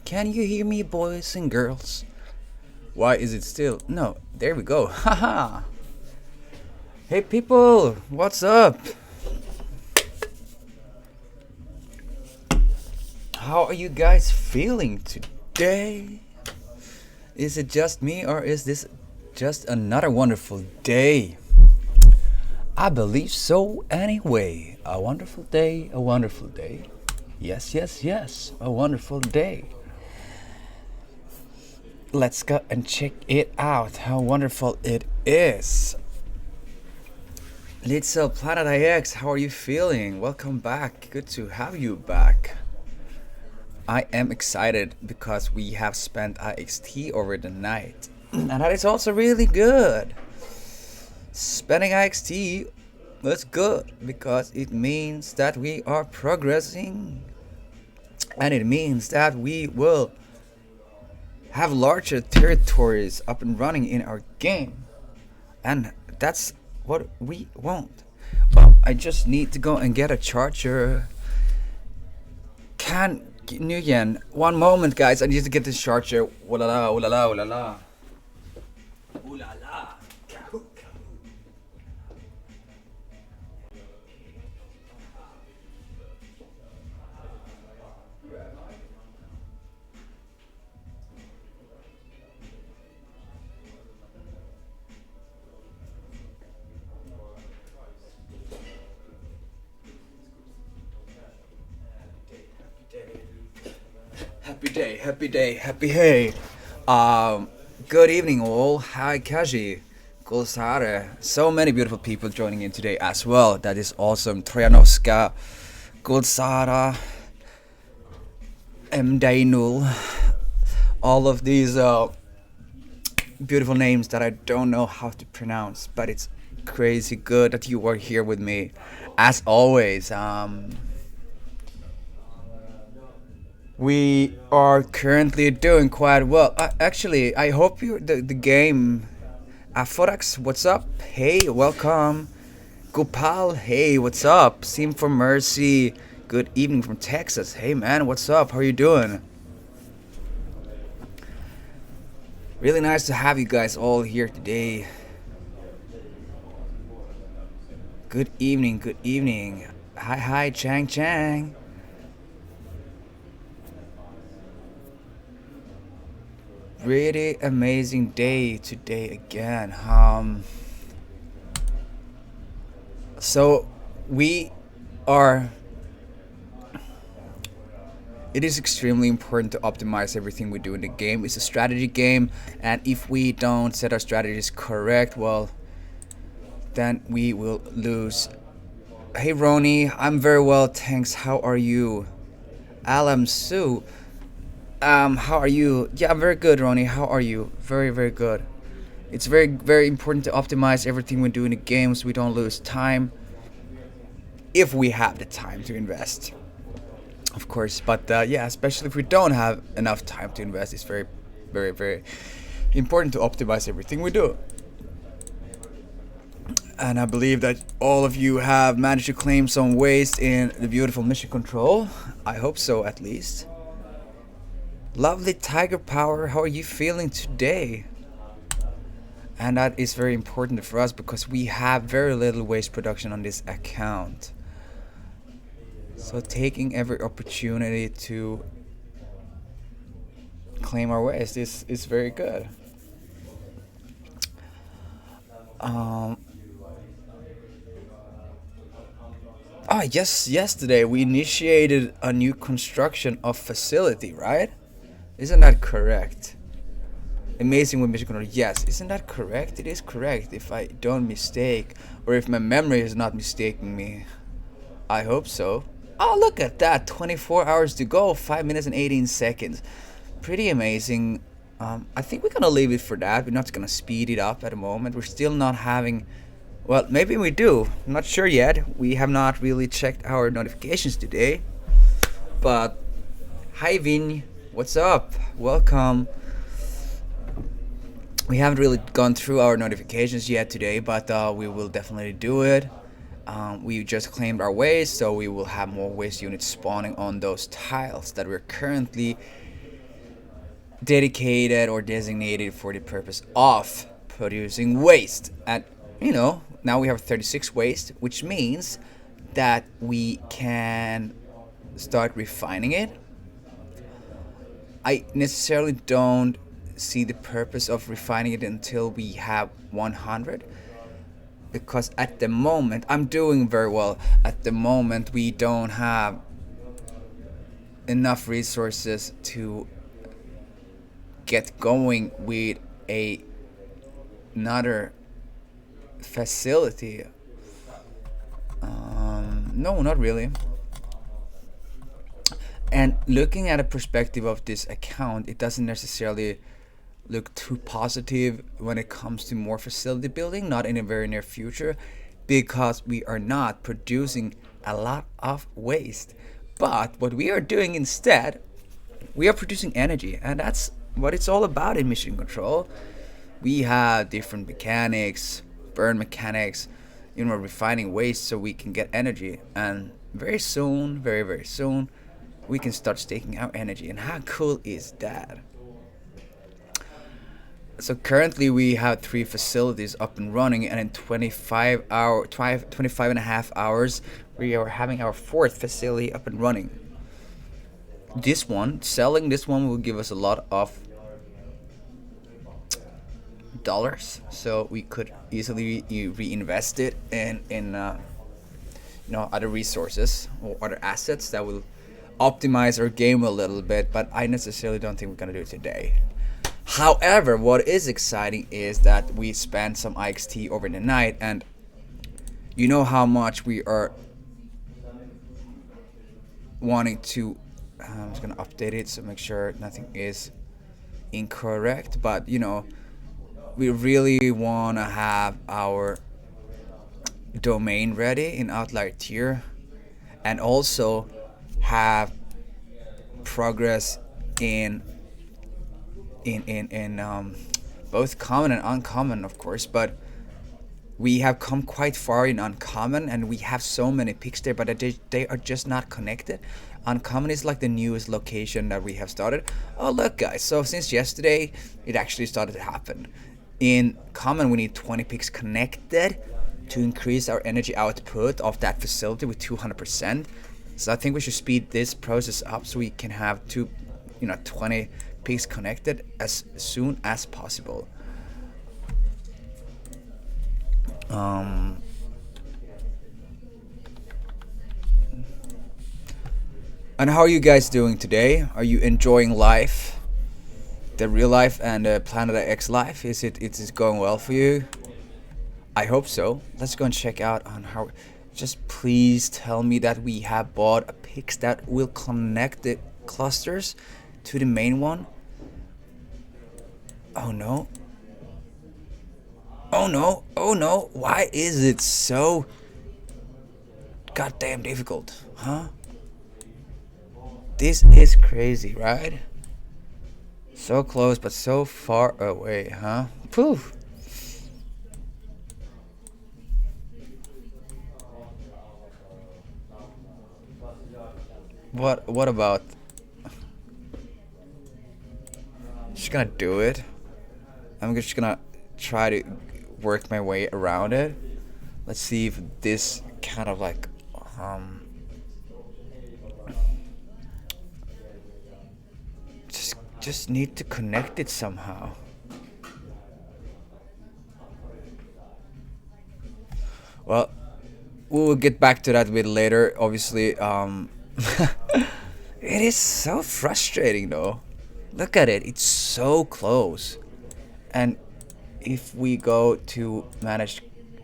Can you hear me, boys and girls? Why is it still? No, there we go. Haha. Hey people, what's up? How are you guys feeling today? Is it just me or is this just another wonderful day? I believe so anyway. A wonderful day, a wonderful day. Yes, yes, yes, a wonderful day. Let's go and check it out, how wonderful it is. Little Planet IX, how are you feeling? Welcome back, good to have you back. I am excited because we have spent IXT over the night. And that is also really good. Spending IXT was good because it means that we are progressing. And it means that we will have larger territories up and running in our game. And that's what we want. Well, I just need to go and get a charger. New Yen, one moment, guys. I need to get this charger. Ooh la la, ooh la la, ooh la la. Ooh la la. Kahoo, kahoo. Happy day, happy hey. Good evening all. Hi Kaji. Gulsare. So many beautiful people joining in today as well. That is awesome. Trojanowska, Gulsara, Dainul. All of these beautiful names that I don't know how to pronounce, but it's crazy good that you are here with me as always. We are currently doing quite well. Actually, I hope the game. Forax, what's up? Hey, welcome. Gopal, hey, what's up? Sim for Mercy, good evening from Texas. Hey man, what's up? How are you doing? Really nice to have you guys all here today. Good evening, good evening. Hi, Chang Chang. Really amazing day today again. So we are. It is extremely important to optimize everything we do in the game. It's a strategy game, and if we don't set our strategies correct, well, then we will lose. Hey Roni, I'm very well, thanks. How are you? Alam Sue. How are you? Yeah, I'm very good, Ronnie. How are you? Very, very good. It's very, very important to optimize everything we do in the game so we don't lose time. If we have the time to invest, of course. But yeah, especially if we don't have enough time to invest, it's very, very, very important to optimize everything we do. And I believe that all of you have managed to claim some waste in the beautiful mission control. I hope so, at least. Lovely Tiger Power, how are you feeling today? And that is very important for us because we have very little waste production on this account. So taking every opportunity to claim our waste is very good. Yes, yesterday we initiated a new construction of facility, right? Isn't that correct? Amazing with mission control. Yes, isn't that correct? It is correct if I don't mistake, or if my memory is not mistaking me. I hope so. Oh, look at that. 24 hours to go, 5 minutes and 18 seconds. Pretty amazing. I think we're gonna leave it for that. We're not gonna speed it up at the moment. We're still not having. Well, maybe we do. I'm not sure yet. We have not really checked our notifications today. But hi Vin. What's up? Welcome. We haven't really gone through our notifications yet today, but we will definitely do it. We just claimed our waste, so we will have more waste units spawning on those tiles that we're currently dedicated or designated for the purpose of producing waste. And now we have 36 waste, which means that we can start refining it. I necessarily don't see the purpose of refining it until we have 100, because at the moment I'm doing very well. At the moment we don't have enough resources to get going with another facility. No, not really. And looking at a perspective of this account, it doesn't necessarily look too positive when it comes to more facility building, not in the very near future, because we are not producing a lot of waste. But what we are doing instead, we are producing energy, and that's what it's all about in mission control. We have different mechanics, burn mechanics, refining waste so we can get energy, and very soon, very very soon, we can start staking our energy. And how cool is that? So currently we have 3 facilities up and running, and in 25 and a half hours we are having our 4th facility up and running. Selling this one will give us a lot of dollars, so we could easily reinvest it in other resources or other assets that will optimize our game a little bit. But I necessarily don't think we're gonna do it today. However, what is exciting is that we spent some IXT over the night, and you know how much we are wanting to. I'm just gonna update it so make sure nothing is incorrect, but we really want to have our domain ready in outlier tier, and also have progress in both common and uncommon, of course. But we have come quite far in uncommon, and we have so many picks there, but they are just not connected. Uncommon is like the newest location that we have started. Oh look guys, so since yesterday it actually started to happen. In common we need 20 picks connected to increase our energy output of that facility with 200%. So I think we should speed this process up so we can have 20 picks connected as soon as possible. And how are you guys doing today? Are you enjoying life? The real life and the Planet X life? Is it going well for you? I hope so. Let's go and check out on how. Just please tell me that we have bought a pix that will connect the clusters to the main one. Oh no. Oh no. Oh no. Why is it so goddamn difficult? Huh? This is crazy, right? So close but so far away, huh? Poof. What about? Just gonna do it. I'm just gonna try to work my way around it. Let's see if this kind of like just need to connect it somehow. Well, we will get back to that a bit later. Obviously, it is so frustrating though. Look at it, it's so close. And if we go to manage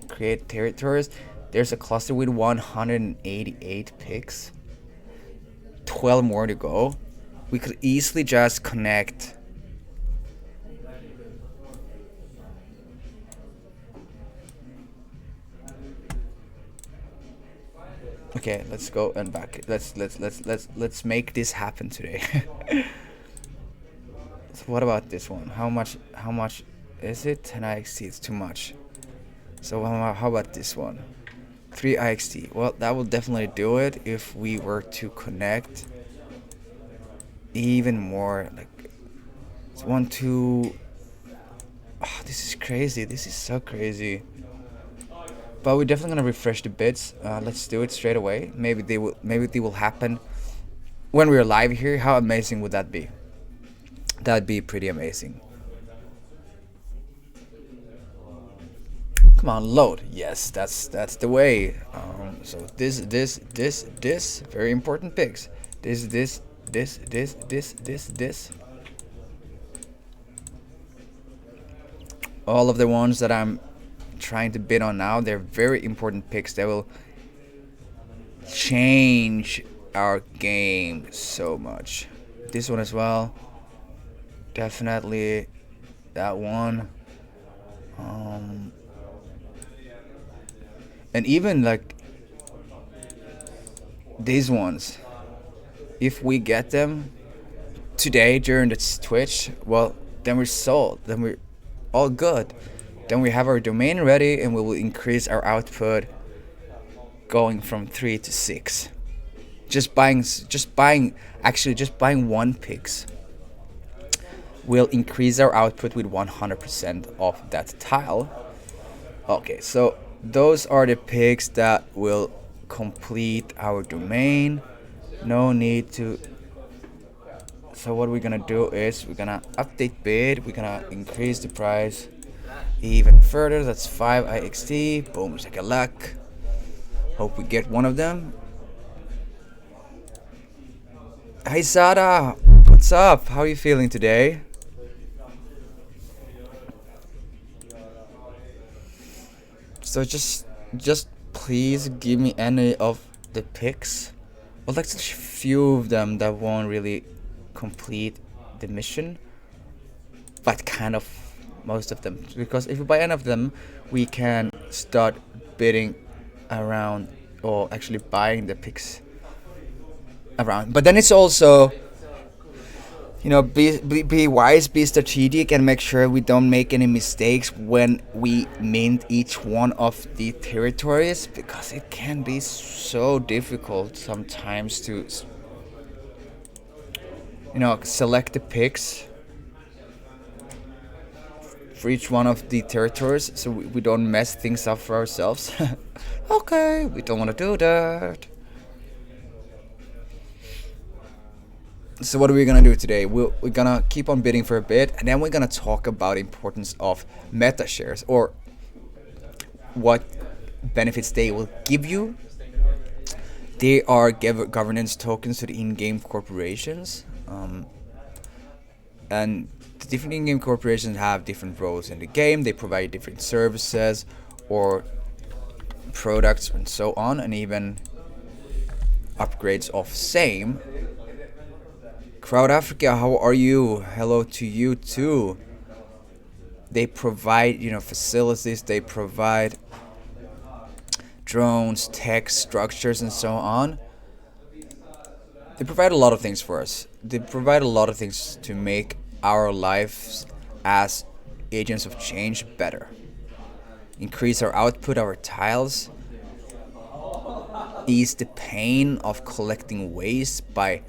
create territories, there's a cluster with 188 picks. 12 more to go. We could easily just connect. Okay, let's go and back. Let's make this happen today. So what about this one? How much is it? 10 IXT, it's too much. So how about this one? 3 IXT. Well, that will definitely do it if we were to connect even more, like It's 1, 2. Oh, this is crazy. This is so crazy. But we're definitely gonna refresh the bits. Let's do it straight away. Maybe they will. Maybe they will happen when we're live here. How amazing would that be? That'd be pretty amazing. Come on, load. Yes, that's the way. So this very important picks. This. All of the ones that I'm trying to bid on now, they're very important picks that will change our game so much. This one as well. Definitely that one. And even like these ones, if we get them today during the Twitch, well, then we're sold. Then we're all good. Then we have our domain ready, and we will increase our output going from 3 to 6. Just buying one pix will increase our output with 100% of that tile. Okay, so those are the picks that will complete our domain. No need to. So what we're gonna do is we're gonna update bid. We're gonna increase the price even further. That's 5 IXT. Boom, take a luck. Hope we get one of them. Hey Sada, what's up? How are you feeling today? So just please give me any of the picks. Well, like a few of them that won't really complete the mission, but kind of most of them, because if we buy any of them, we can start bidding around, or actually buying the picks around. But then it's also, be wise, be strategic, and make sure we don't make any mistakes when we mint each one of the territories, because it can be so difficult sometimes to select the picks for each one of the territories, so we don't mess things up for ourselves. Okay, we don't want to do that. So what are we gonna do today? We're gonna keep on bidding for a bit, and then we're gonna talk about the importance of meta shares, or what benefits they will give you. They are governance tokens to the in-game corporations, and the different in-game corporations have different roles in the game. They provide different services or products and so on, and even upgrades of same. Crowd Africa, how are you? Hello to you too. They provide, facilities. They provide drones, tech, structures, and so on. They provide a lot of things for us. They provide a lot of things to make our lives as agents of change better. Increase our output, our tiles. Ease the pain of collecting waste by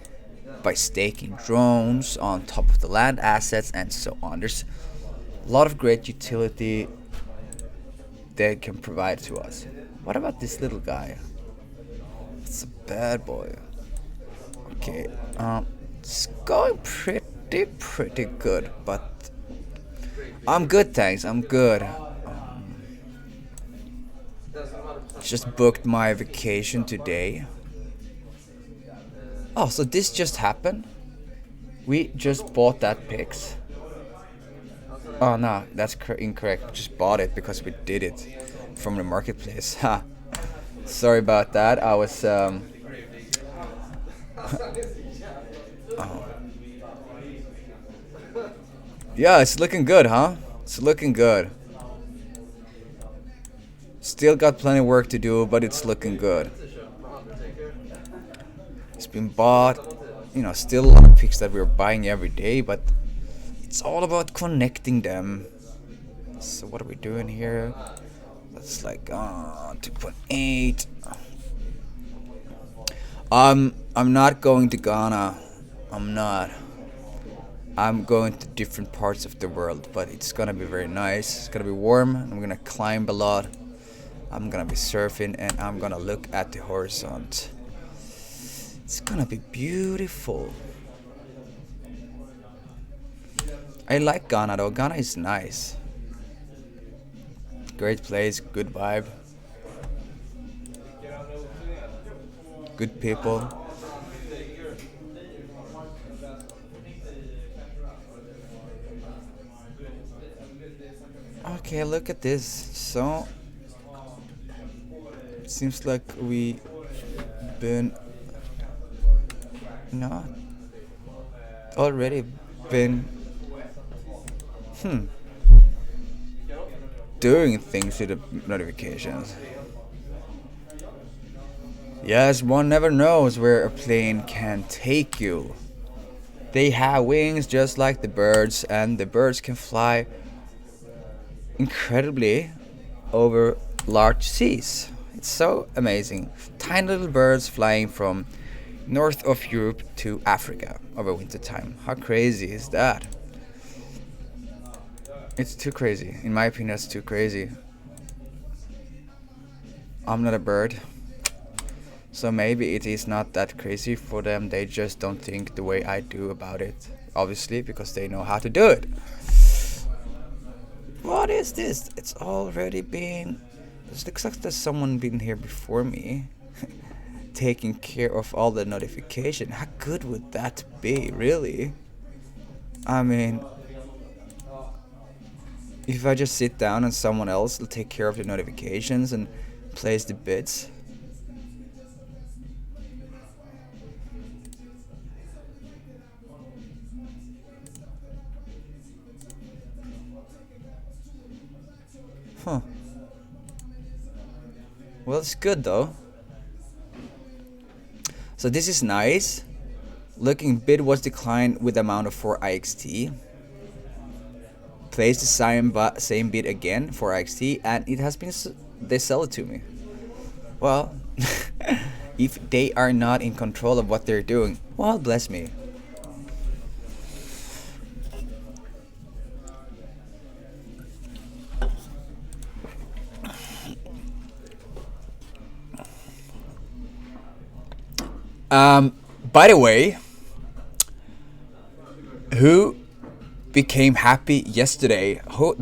staking drones on top of the land assets and so on. There's a lot of great utility they can provide to us. What about this little guy? It's a bad boy. Okay, it's going pretty good, but I'm good, thanks. I'm good. Just booked my vacation today. Oh, so this just happened? We just bought that pix. Oh no, that's incorrect. We just bought it because we did it from the marketplace. Ha. Sorry about that. I was oh. Yeah, it's looking good, huh? It's looking good. Still got plenty of work to do, but it's looking good. It's been bought, still a lot of picks that we're buying every day, but it's all about connecting them. So what are we doing here? That's like 2.8. I'm not going to Ghana. I'm not. I'm going to different parts of the world, but it's gonna be very nice. It's gonna be warm. I'm gonna climb a lot. I'm gonna be surfing and I'm gonna look at the horizon. It's gonna be beautiful. I like Ghana though. Ghana is nice. Great place, good vibe. Good people. Okay, look at this. So it seems like we been not already been doing things to the notifications. Yes, one never knows where a plane can take you. They have wings just like the birds, and the birds can fly incredibly over large seas. It's so amazing. Tiny little birds flying from north of Europe to Africa over winter time. How crazy is that? It's too crazy. In my opinion, it's too crazy. I'm not a bird, so maybe it is not that crazy for them. They just don't think the way I do about it, obviously, because they know how to do it. What is this? It's already been... It looks like there's someone been here before me taking care of all the notification. How good would that be, really? I mean, if I just sit down and someone else will take care of the notifications and place the bits. Huh. Well, it's good though. So this is nice. Looking bid was declined with amount of 4 IXT. Place the same bid again for IXT, and it has been they sell it to me. Well, if they are not in control of what they're doing, well, bless me. By the way, who became happy yesterday? Who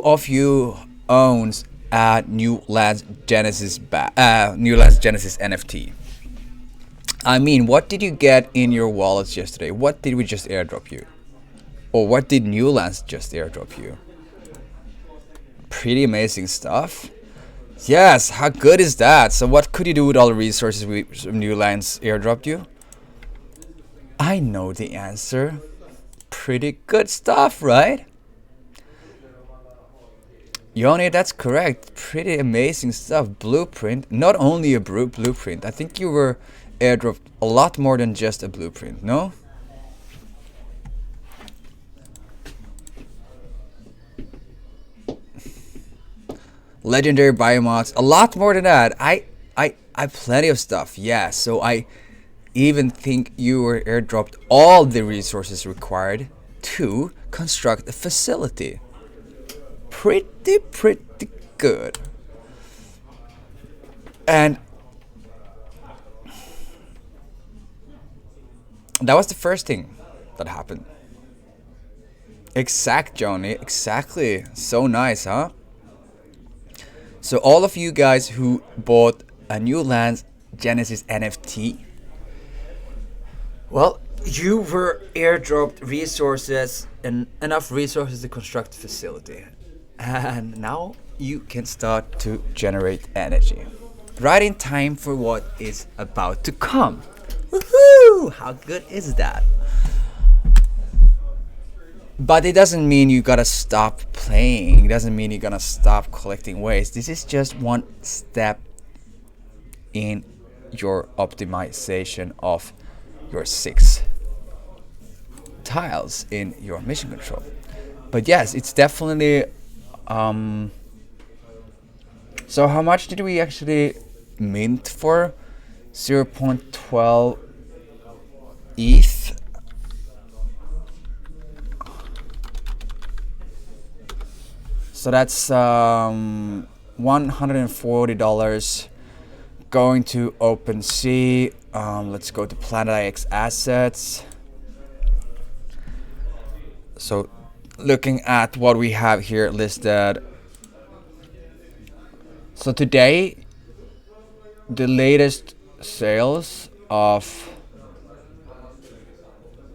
of you owns a New Lands Genesis NFT? I mean, what did you get in your wallets yesterday? What did we just airdrop you? Or what did New Lands just airdrop you? Pretty amazing stuff. Yes, how good is that? So what could you do with all the resources New Lands airdropped you? I know the answer. Pretty good stuff, right? Yoni, that's correct. Pretty amazing stuff. Blueprint. Not only a blueprint. I think you were airdropped a lot more than just a blueprint, no? Legendary biomods. A lot more than that. I plenty of stuff. Yeah, so I even think you were airdropped all the resources required to construct a facility. Pretty good. And that was the first thing that happened. Exact, Johnny. Exactly. So nice, huh? So all of you guys who bought a New Lands Genesis NFT, well, you were airdropped resources and enough resources to construct a facility. And now you can start to generate energy. Right in time for what is about to come. Woohoo! How good is that? But it doesn't mean you gotta stop playing. It doesn't mean you're gonna stop collecting waste. This is just one step in your optimization of your 6 tiles in your mission control. But yes, it's definitely so how much did we actually mint for? 0.12 ETH. So that's $140 going to OpenSea. Let's go to Planet IX assets. So looking at what we have here listed. So today, the latest sales of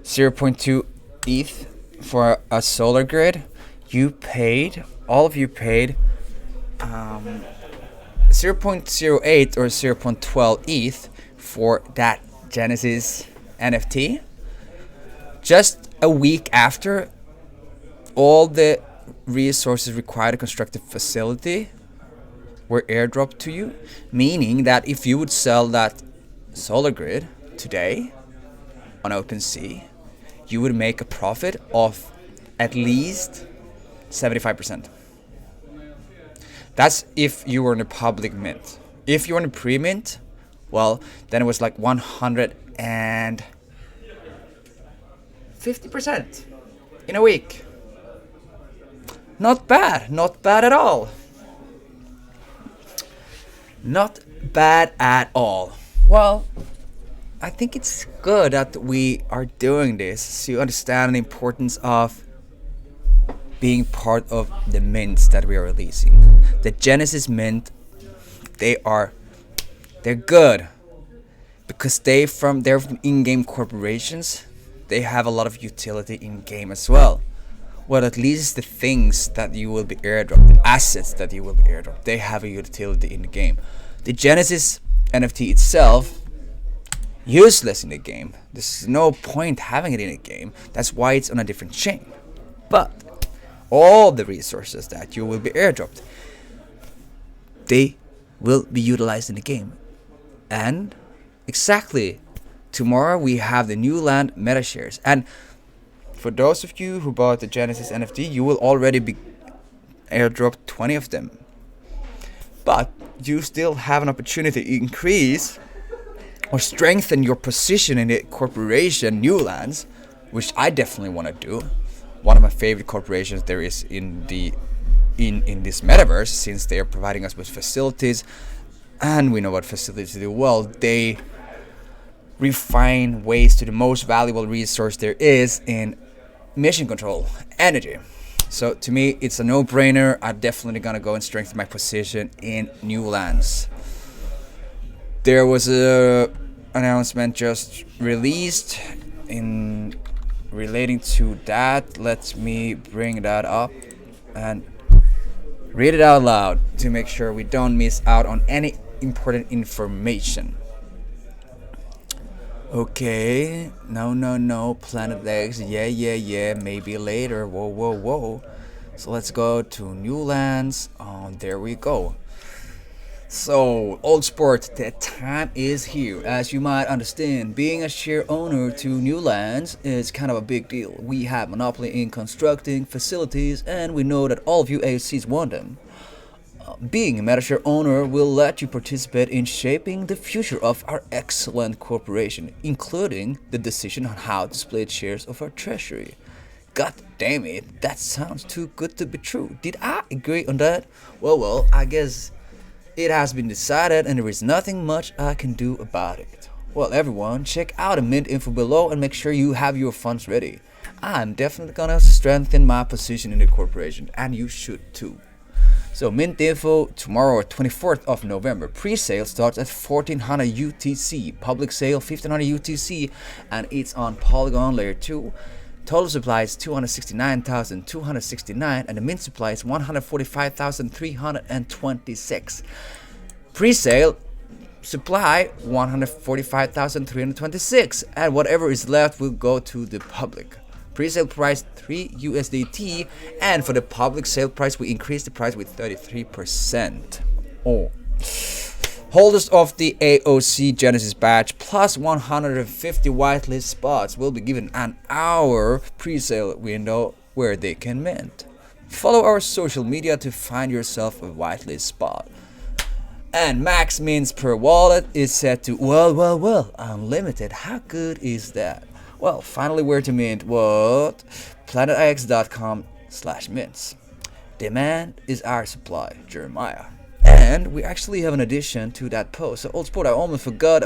0.2 ETH for a solar grid, all of you paid 0.08 or 0.12 ETH for that Genesis NFT. Just a week after all the resources required to construct the facility were airdropped to you, meaning that if you would sell that solar grid today on OpenSea, you would make a profit of at least 75%. That's if you were in a public mint. If you were in a pre-mint, well, then it was like 150% in a week. Not bad at all. Not bad at all. Well, I think it's good that we are doing this so you understand the importance of being part of the mints that we are releasing. The Genesis mint, they're good because they're from in-game corporations. They have a lot of utility in-game as well. Well, at least the things that you will be airdropped, the assets that you will be airdropped, they have a utility in the game. The Genesis NFT itself, useless in the game. There's no point having it in a game. That's why it's on a different chain. But all the resources that you will be airdropped, they will be utilized in the game. And exactly, tomorrow we have the new land meta shares. And for those of you who bought the Genesis NFT, you will already be airdropped 20 of them. But you still have an opportunity to increase or strengthen your position in the corporation New Lands, which I definitely want to do. One of my favorite corporations there is in this metaverse, since they are providing us with facilities, and we know what facilities do well. They refine ways to the most valuable resource there is in mission control, energy. So to me, it's a no-brainer. I'm definitely gonna go and strengthen my position in New Lands. There was a announcement just released in relating to that. Let me bring that up and read it out loud to make sure we don't miss out on any important information. Okay, no, Planet X, yeah, maybe later, whoa. So let's go to New Lands, there we go. So, old sport, the time is here. As you might understand, being a share owner to New Lands is kind of a big deal. We have monopoly in constructing facilities, and we know that all of you AOCs want them. Being a MetaShare owner will let you participate in shaping the future of our excellent corporation, including the decision on how to split shares of our treasury. God damn it, that sounds too good to be true. Did I agree on that? Well, I guess it has been decided and there is nothing much I can do about it. Well, everyone, check out the mint info below and make sure you have your funds ready. I'm definitely gonna strengthen my position in the corporation, and you should too. So mint info tomorrow, 24th of November. Pre-sale starts at 1400 UTC. Public sale 1500 UTC, and it's on Polygon layer 2. Total supply is 269,269, and the mint supply is 145,326. Pre-sale supply 145,326, and whatever is left will go to the public. Pre-sale price 3 USDT, and for the public sale price we increased the price with 33%. Oh. Holders of the AOC Genesis badge plus 150 whitelist spots will be given an hour pre-sale window where they can mint. Follow our social media to find yourself a whitelist spot. And max mints per wallet is set to well, unlimited. How good is that? Well, finally, where to mint? What? PlanetIX.com/mints. Demand is our supply, Jeremiah. And we actually have an addition to that post. So old sport, I almost forgot,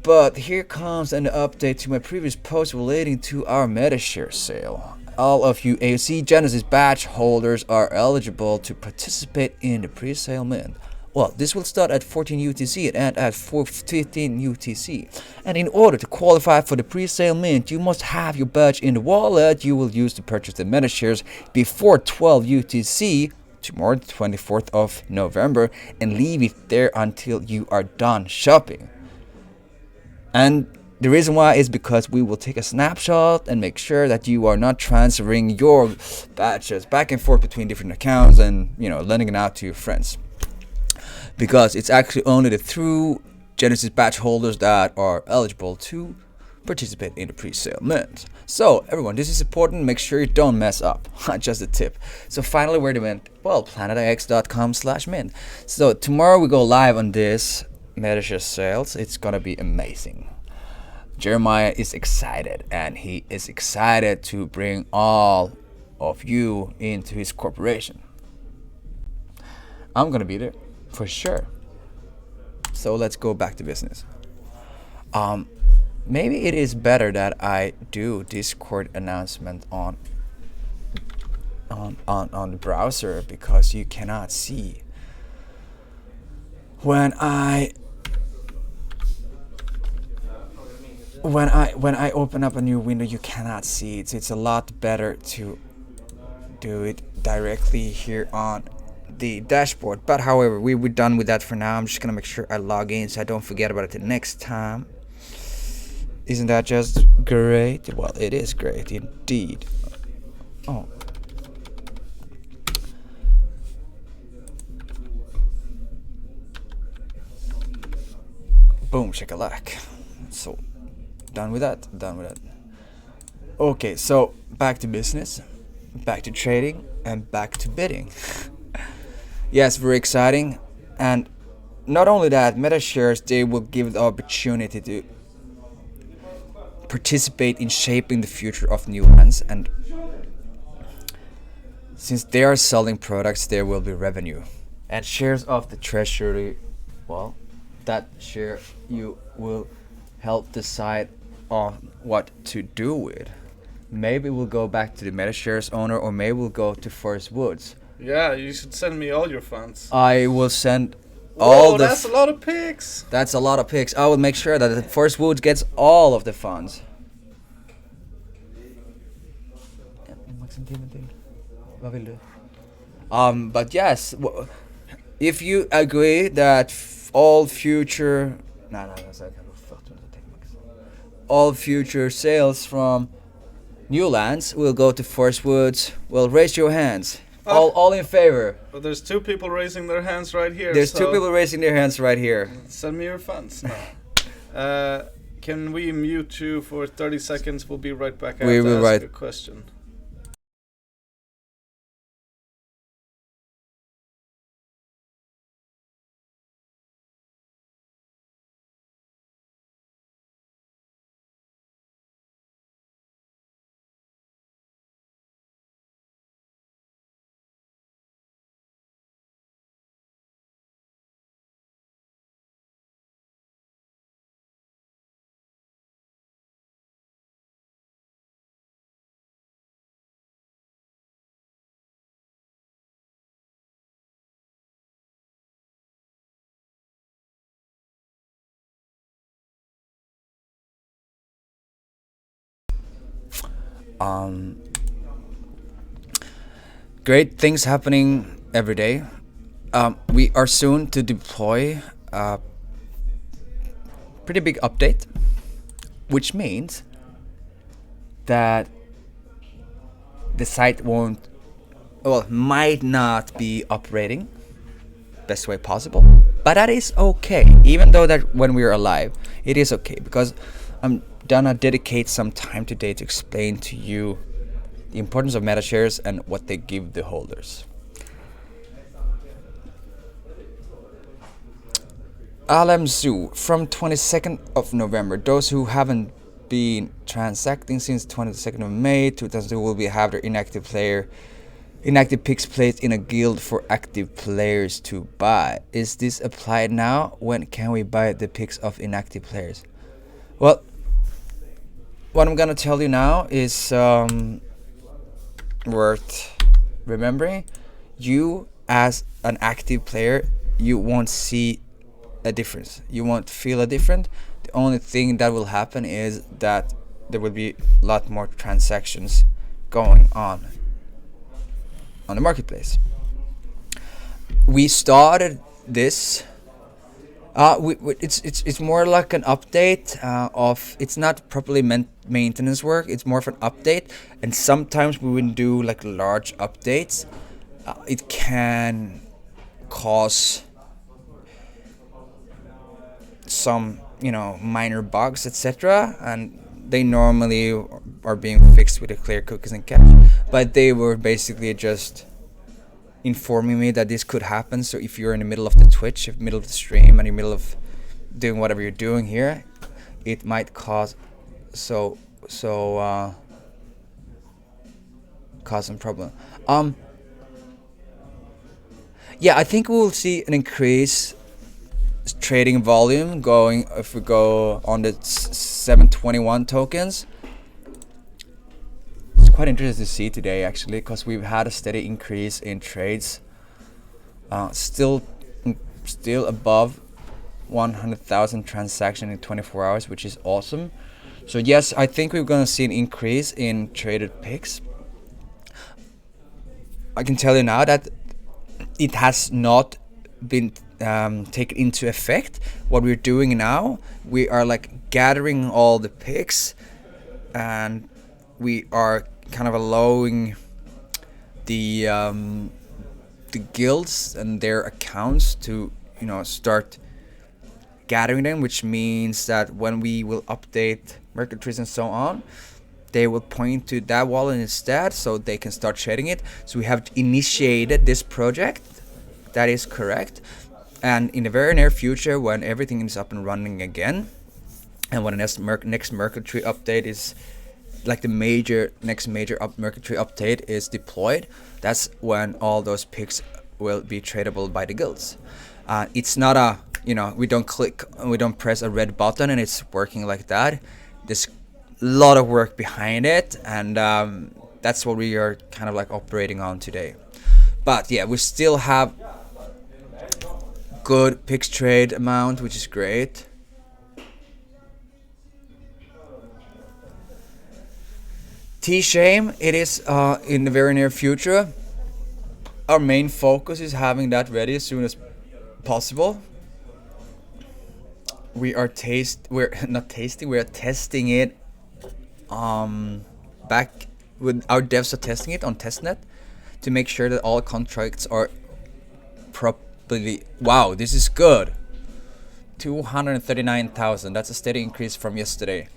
but here comes an update to my previous post relating to our MetaShare sale. All of you AOC Genesis badge holders are eligible to participate in the pre-sale mint. Well, this will start at 14 UTC and end at 15 UTC. And in order to qualify for the pre-sale mint, you must have your badge in the wallet you will use to purchase the MetaShares before 12 UTC, tomorrow the 24th of November, and leave it there until you are done shopping. And the reason why is because we will take a snapshot and make sure that you are not transferring your badges back and forth between different accounts and, lending it out to your friends. Because it's actually only the true Genesis badge holders that are eligible to participate in the pre-sale mint. So everyone, this is important. Make sure you don't mess up. Just a tip. So finally, where they went? Well, planetix.com/mint. So tomorrow we go live on this MetaShare sales. It's gonna be amazing. Jeremiah is excited, and he is excited to bring all of you into his corporation. I'm gonna be there for sure. So let's go back to business. Maybe it is better that I do Discord announcement on the browser, because you cannot see when I open up a new window. You cannot see it. So it's a lot better to do it directly here on the dashboard. But however, we're done with that for now. I'm just gonna make sure I log in so I don't forget about it the next time. Isn't that just great? Well, it is great indeed. Oh. Boom, shakalak. So, done with that. Okay, so back to business, back to trading, and back to bidding. Yes, very exciting. And not only that, MetaShares, they will give the opportunity to participate in shaping the future of new lands, and since they are selling products, there will be revenue and shares of the treasury. Well, that share you will help decide on what to do with. Maybe we'll go back to the MetaShares owner, or maybe we'll go to Forest Woods. Yeah, you should send me all your funds. I will send all that's a lot of pics. That's a lot of pics. I will make sure that the Forest Woods gets all of the funds. But yes, if you agree that all future sales from new lands will go to Forest Woods, well, raise your hands. All in favor. But there's two people raising their hands right here. There's two people raising their hands right here. Send me your funds now. Can we mute you for 30 seconds? We'll be right back. We will ask a question. Great things happening every day. We are soon to deploy a pretty big update, which means that the site might not be operating best way possible, but that is okay. Even though that when we are alive, it is okay, because I'm gonna dedicate some time today to explain to you the importance of MetaShares and what they give the holders. Alam Zoo from 22nd of November. Those who haven't been transacting since 22nd of May 2002 will be have their inactive picks placed in a guild for active players to buy. Is this applied now? When can we buy the picks of inactive players? Well, what I'm gonna tell you now is worth remembering. You as an active player, you won't see a difference. You won't feel a difference. The only thing that will happen is that there will be a lot more transactions going on the marketplace. We started this. It's more like an update of. It's not properly maintenance work. It's more of an update, and sometimes we will do like large updates. It can cause some minor bugs, etc., and they normally are being fixed with a clear cookies and cache, but they were basically just informing me that this could happen. So if you're in the middle of the Twitch, in the middle of the stream, and in the middle of doing whatever you're doing here, it might cause cause some problem. Yeah, I think we'll see an increase trading volume going if we go on the 721 tokens. It's quite interesting to see today actually, because we've had a steady increase in trades, still above 100,000 transactions in 24 hours, which is awesome. So yes, I think we're gonna see an increase in traded picks. I can tell you now that it has not been taken into effect. What we're doing now, we are like gathering all the picks, and we are kind of allowing the guilds and their accounts to start gathering them, which means that when we will update mercantries and so on, they will point to that wallet instead, so they can start trading it. So we have initiated this project. That is correct. And in the very near future, when everything is up and running again, and when the next mercantry update is like the next major mercantry update is deployed, that's when all those picks will be tradable by the guilds. It's not a we don't press a red button and it's working like that. There's a lot of work behind it, and that's what we are kind of like operating on today. But yeah, we still have good picks trade amount, which is great. T-shame, it is in the very near future. Our main focus is having that ready as soon as possible. We are testing it back with our devs are testing it on testnet to make sure that all contracts are properly. Wow, this is good. 239,000. That's a steady increase from yesterday.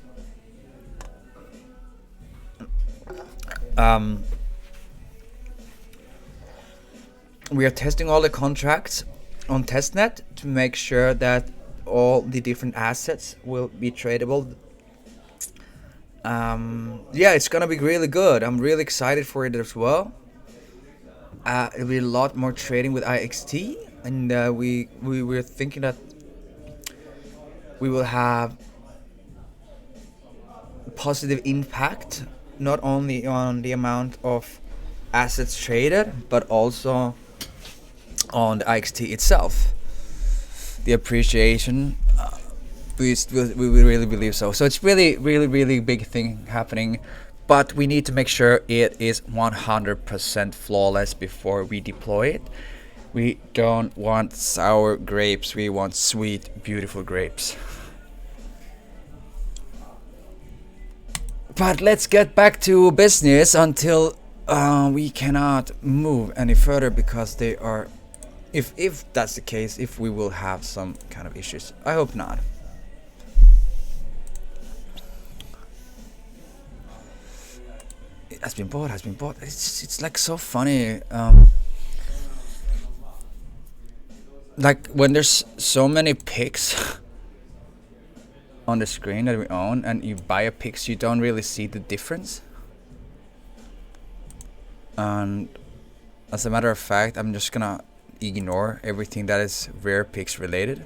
We are testing all the contracts on testnet to make sure that all the different assets will be tradable. Yeah, it's gonna be really good. I'm really excited for it as well. It'll be a lot more trading with IXT, and we were thinking that we will have positive impact not only on the amount of assets traded, but also on the IXT itself. The appreciation, we really believe so. So it's really big thing happening, but we need to make sure it is 100% flawless before we deploy it. We don't want sour grapes, we want sweet, beautiful grapes. But let's get back to business until we cannot move any further, because they are, if that's the case, if we will have some kind of issues. I hope not. It has been bought. It's like so funny. Like when there's so many picks on the screen that we own and you buy a Pix, you don't really see the difference. And as a matter of fact, I'm just gonna ignore everything that is rare Pix related,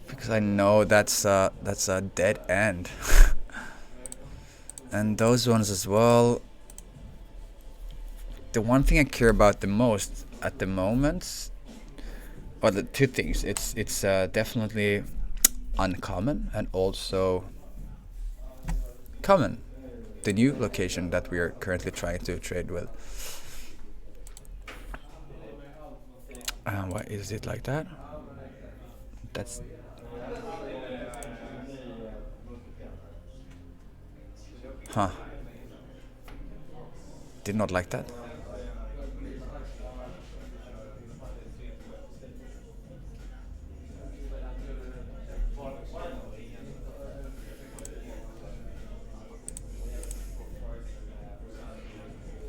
because I know that's a dead end. And those ones as well. The one thing I care about the most at the moment, or the two things, it's definitely uncommon and also common, the new location that we are currently trying to trade with. Why is it like that? That's did not like that.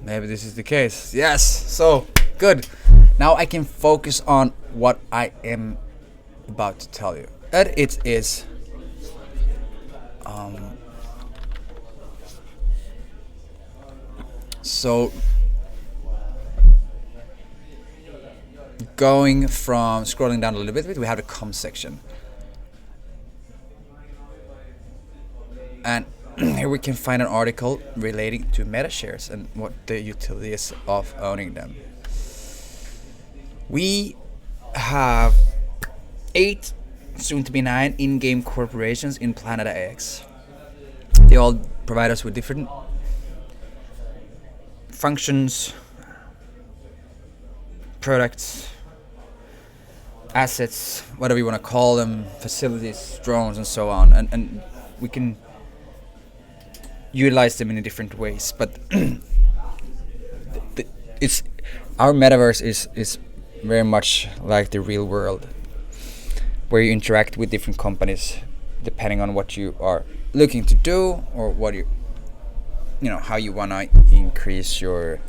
Maybe this is the case. Yes, so good. Now I can focus on what I am about to tell you. And it is so going from scrolling down a little bit, we have the com section. And here we can find an article relating to meta shares and what the utility is of owning them. We have 8, soon to be 9, in-game corporations in Planet X. They all provide us with different functions, products, assets, whatever you want to call them, facilities, drones, and so on. And we can utilize them in different ways. But it's our metaverse is very much like the real world, where you interact with different companies depending on what you are looking to do, or what you know, how you want to increase your,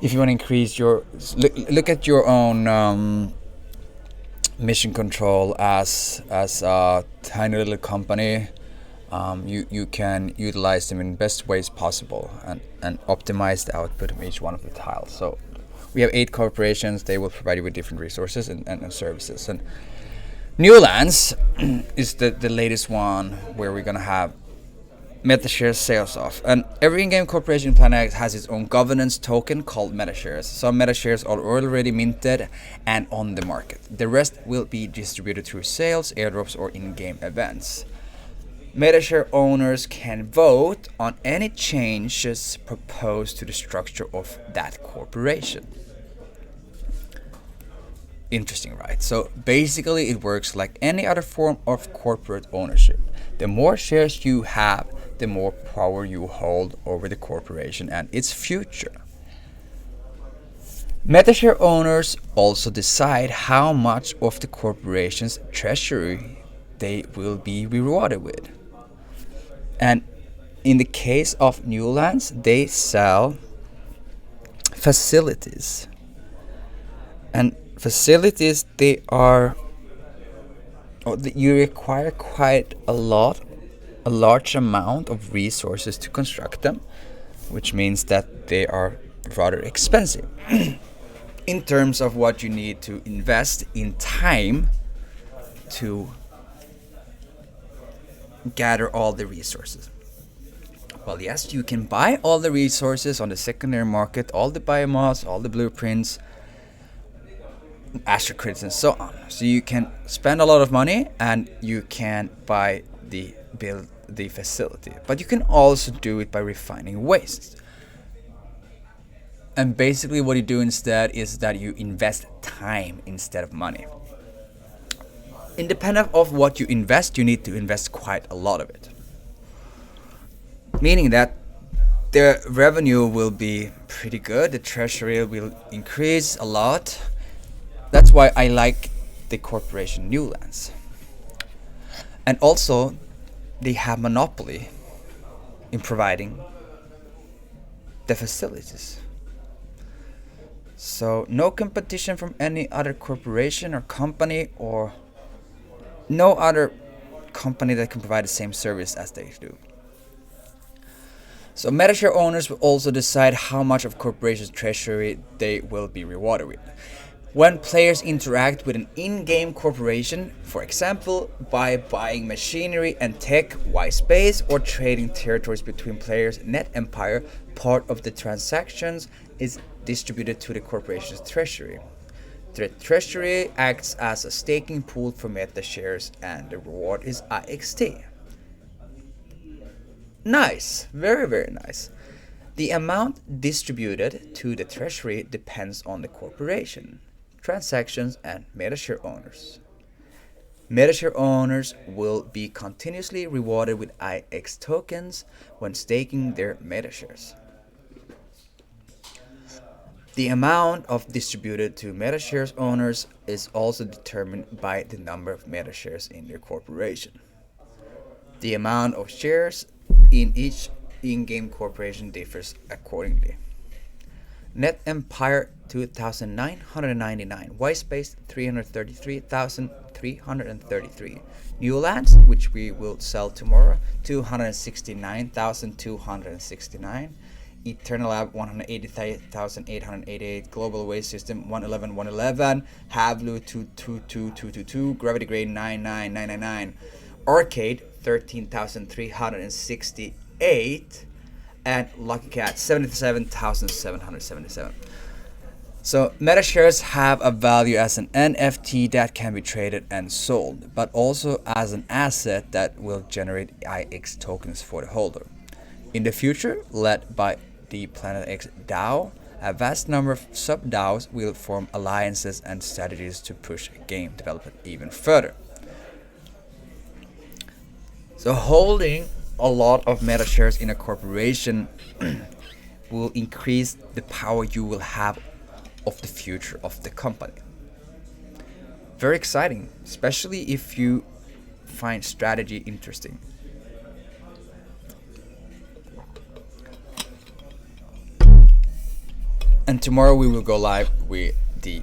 if you want to increase your, look at your own mission control as a tiny little company. You can utilize them in best ways possible and optimize the output of each one of the tiles. So we have 8 corporations. They will provide you with different resources and services. And Newlands is the latest one, where we're going to have MetaShares sales off. And every in-game corporation in Planet X has its own governance token called MetaShares. Some MetaShares are already minted and on the market. The rest will be distributed through sales, airdrops, or in-game events. MetaShare owners can vote on any changes proposed to the structure of that corporation. Interesting, right? So basically it works like any other form of corporate ownership. The more shares you have, the more power you hold over the corporation and its future. MetaShare owners also decide how much of the corporation's treasury they will be rewarded with. And in the case of Newlands, they sell facilities. And facilities, they are, you require quite a large amount of resources to construct them, which means that they are rather expensive in terms of what you need to invest in time to gather all the resources. Well, yes, you can buy all the resources on the secondary market, all the biomass, all the blueprints, Astro credits, and so on. So you can spend a lot of money and you can build the facility, but you can also do it by refining waste. And basically what you do instead is that you invest time instead of money. Independent of what you invest, you need to invest quite a lot of it. Meaning that the revenue will be pretty good, the treasury will increase a lot. That's why I like the corporation Newlands. And also, they have monopoly in providing the facilities. So no competition from any other corporation or company, or no other company that can provide the same service as they do. So MetaShare owners will also decide how much of corporation's treasury they will be rewarded with. When players interact with an in-game corporation, for example, by buying machinery and tech, white space, or trading territories between players, Net Empire, part of the transactions is distributed to the corporation's treasury. The treasury acts as a staking pool for Meta shares, and the reward is IXT. Nice, very, very nice. The amount distributed to the treasury depends on the corporation, transactions, and MetaShare owners. MetaShare owners will be continuously rewarded with IX tokens when staking their MetaShares. The amount of distributed to MetaShares owners is also determined by the number of MetaShares in their corporation. The amount of shares in each in-game corporation differs accordingly. Net Empire 2,999, white space 333,333, new lands, which we will sell tomorrow, 269,269, Eternal Lab 180,888, Global Waste System 111,111, Havlu 222,222, Gravity Grade 99999, Arcade 13,368, and Lucky Cat 77,777. So MetaShares have a value as an NFT that can be traded and sold, but also as an asset that will generate IX tokens for the holder. In the future, led by the Planet X DAO, a vast number of sub-DAOs will form alliances and strategies to push game development even further. So holding a lot of MetaShares in a corporation will increase the power you will have of the future of the company. Very exciting, especially if you find strategy interesting. And tomorrow we will go live with the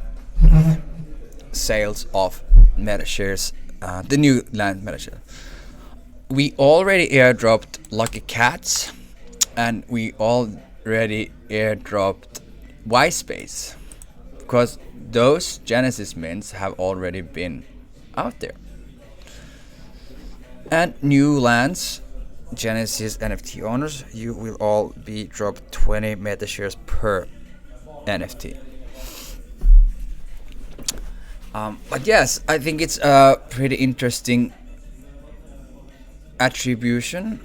sales of MetaShares, the new land MetaShares. We already airdropped Lucky Cats, and we already airdropped white space, because those Genesis mints have already been out there. And new lands, Genesis NFT owners, you will all be dropped 20 MetaShares per NFT. But yes, I think it's a pretty interesting attribute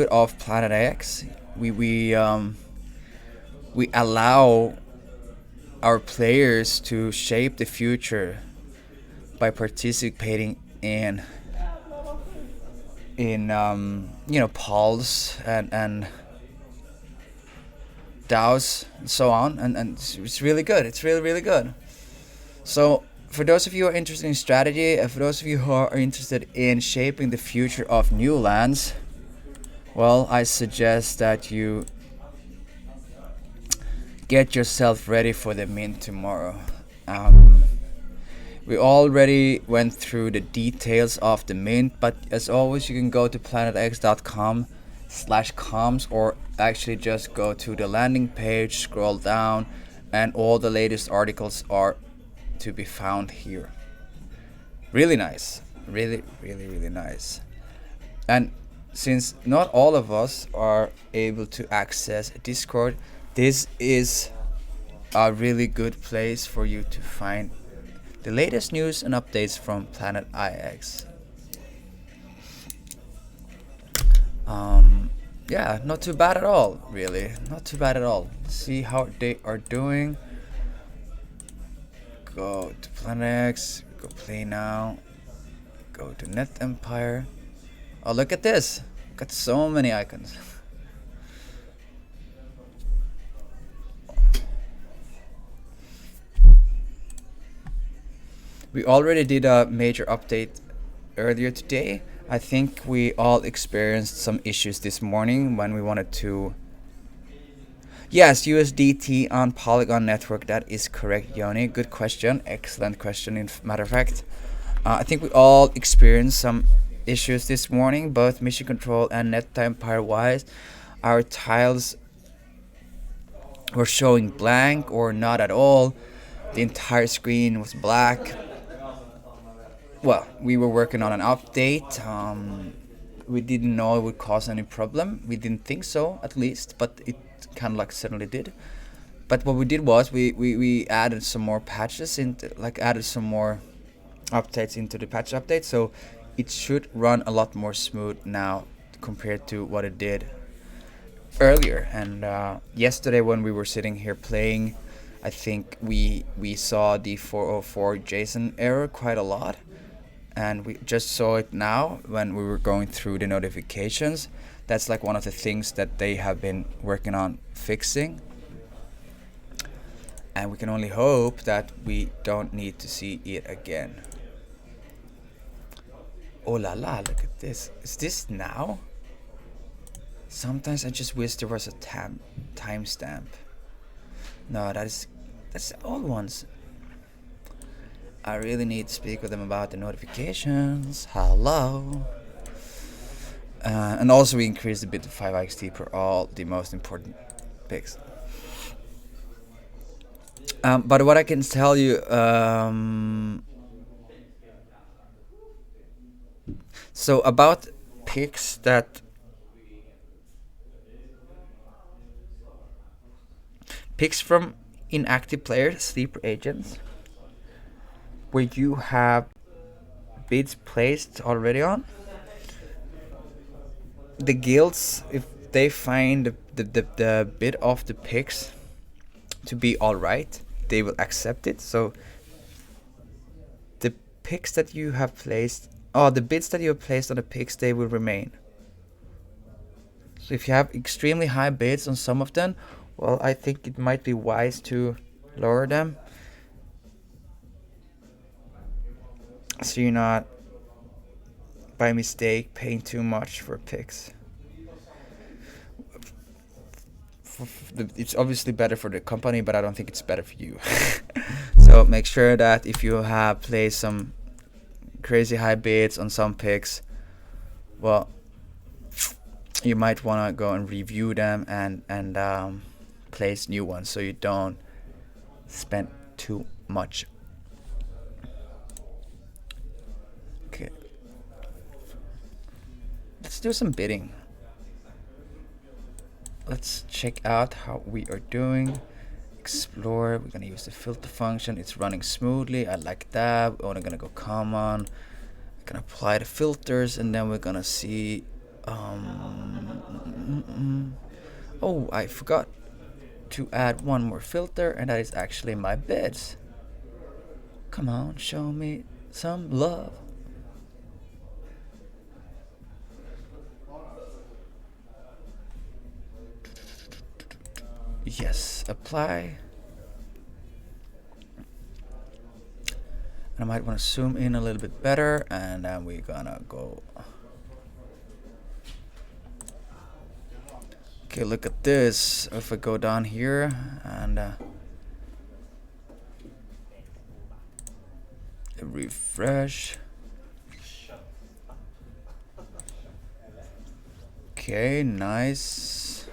of Planet X. We allow our players to shape the future by participating in polls and DAOs and so on, and it's really good. It's really good. So for those of you who are interested in strategy, for those of you who are interested in shaping the future of new lands, well, I suggest that you get yourself ready for the mint tomorrow. We already went through the details of the mint, but as always, you can go to planetx.com/comms, or actually just go to the landing page, scroll down, and all the latest articles are to be found here. Really nice, really nice. And since not all of us are able to access Discord, this is a really good place for you to find the latest news and updates from Planet IX. Yeah, not too bad at all, really. Not too bad at all. See how they are doing. Go to Planet X, go play now, go to Net Empire. Oh, look at this. Got so many icons. We already did a major update earlier today. I think we all experienced some issues this morning when we wanted to... Yes, USDT on Polygon network. That is correct, Yoni. Good question. Excellent question, in matter of fact. I think we all experienced some issues this morning, both mission control and net time power wise. Our tiles were showing blank or not at all. The entire screen was black. Well, we were working on an update. We didn't know it would cause any problem. We didn't think so, at least, but it kind of like suddenly did. But what we did was we added some more patches into, like added some more updates into the patch update, so it should run a lot more smooth now compared to what it did earlier. And yesterday when we were sitting here playing, I think we saw the 404 JSON error quite a lot, and we just saw it now when we were going through the notifications. That's like one of the things that they have been working on fixing. And we can only hope that we don't need to see it again. Oh la la, look at this. Is this now? Sometimes I just wish there was a timestamp. No, that's the old ones. I really need to speak with them about the notifications. Hello. And also we increased a bit to 5 XT per all the most important picks. But what I can tell you, so about picks from inactive players, sleeper agents, where you have bids placed already on. The guilds, if they find the bid of the picks to be alright, they will accept it. So the picks that you have placed, the bids that you have placed on the picks, they will remain. So if you have extremely high bids on some of them, well, I think it might be wise to lower them, so you're not by mistake paying too much for picks. It's obviously better for the company, but I don't think it's better for you. So make sure that if you have placed some crazy high bids on some picks, well, you might want to go and review them and place new ones, so you don't spend too much. Okay, let's do some bidding. Let's check out how we are doing. Explore, we're gonna use the filter function. It's running smoothly, I like that. We're only gonna go common. We're gonna apply the filters, and then we're gonna see oh, I forgot to add one more filter, and that is actually my bids. Come on, show me some love. Yes, apply. And I might want to zoom in a little bit better, and then we're gonna go. Okay, look at this. If I go down here and refresh. Okay, nice.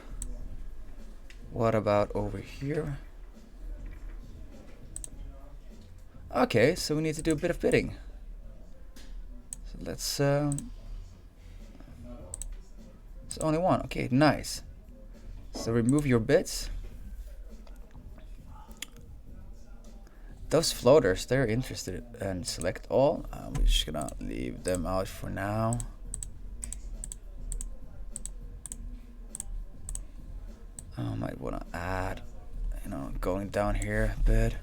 What about over here? Okay, so we need to do a bit of bidding. So let's it's only one. Okay, nice. So remove your bids. Those floaters, they're interested, and select all. We're just gonna leave them out for now. I might want to add, going down here a bit.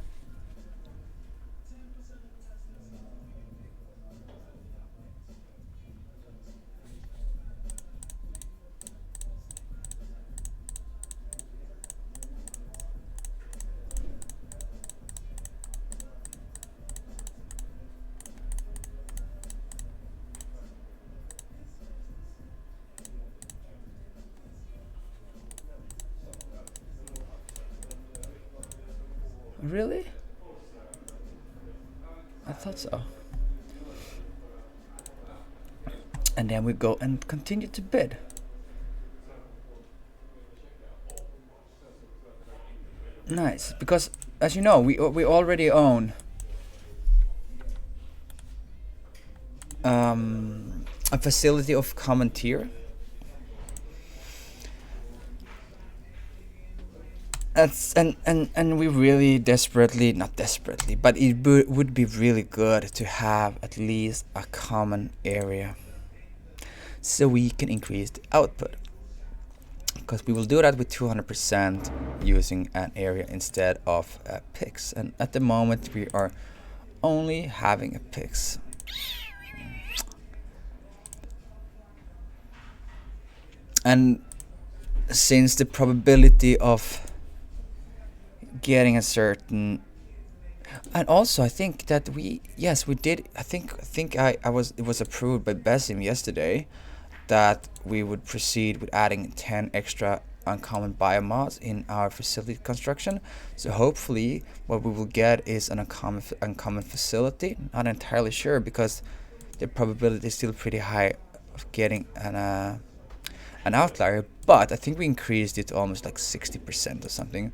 Really? I thought so. and then we go and continue to bid. Nice, because as you know, we already own a facility of common tier. And we really desperately, not desperately, but it would be really good to have at least a common area so we can increase the output, because we will do that with 200% using an area instead of picks, and at the moment we are only having a picks. And since the probability of getting a certain, and also I think that we did, I think it was approved by Besim yesterday that we would proceed with adding 10 extra uncommon biomods in our facility construction. So hopefully what we will get is an uncommon facility. Not entirely sure, because the probability is still pretty high of getting an outlier, but I think we increased it to almost like 60% or something,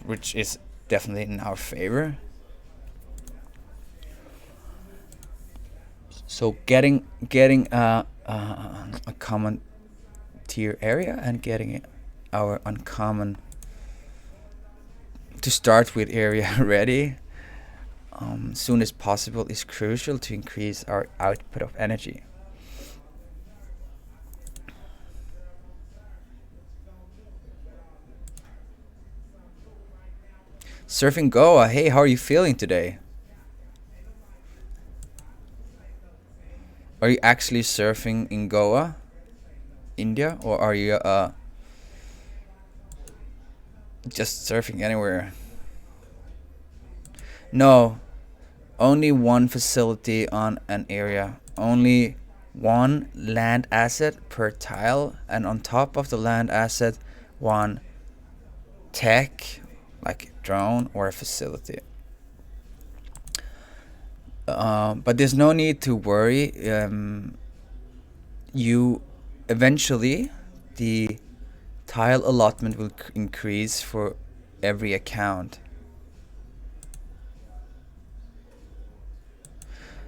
which is definitely in our favor. So getting a common tier area and getting our uncommon to start with area ready soon as possible is crucial to increase our output of energy. Surfing Goa, hey, how are you feeling today? Are you actually surfing in Goa, India, or are you just surfing anywhere? No, only one facility on an area, only one land asset per tile, and on top of the land asset, one tech, like a drone or a facility. But there's no need to worry. You eventually, the tile allotment will increase for every account.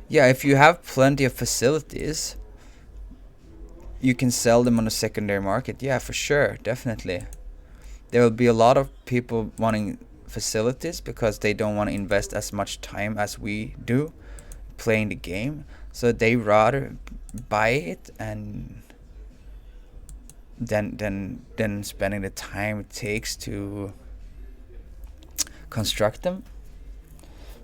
Yeah, if you have plenty of facilities, you can sell them on the secondary market. Yeah, for sure, definitely. There will be a lot of people wanting facilities because they don't want to invest as much time as we do playing the game, so they rather buy it and then spending the time it takes to construct them.